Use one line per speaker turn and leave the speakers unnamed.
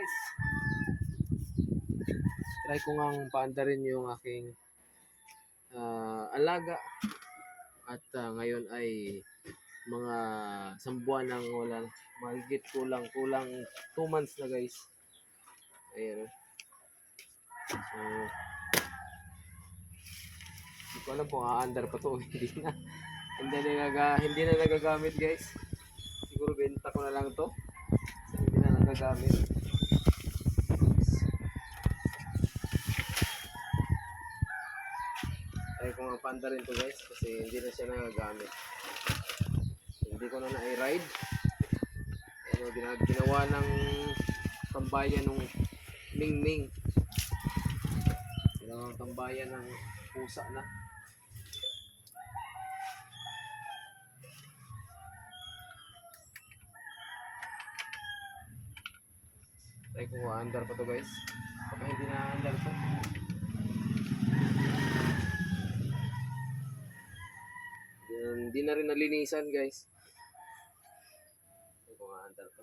guys. Try ko ngang paandarin yung aking alaga. At ngayon ay mga sambuan ng wala. Mahigit kulang 2 months na guys. Ayan. So, hindi ko alam kung aandar pa to. Hindi na nagagamit guys. Siguro benta ko na lang to. So, hindi na nagagamit. Try ko nga paandarin to guys kasi hindi na siya nagagamit. Hindi ko na na-ride. Ano, ginawa ng tambayan ng Mingming. Ginawa ng tambayan ng pusa na. Try ko andar pa to guys. Baka hindi na andar to. Hindi na rin nalinisan guys. Try ko andar to.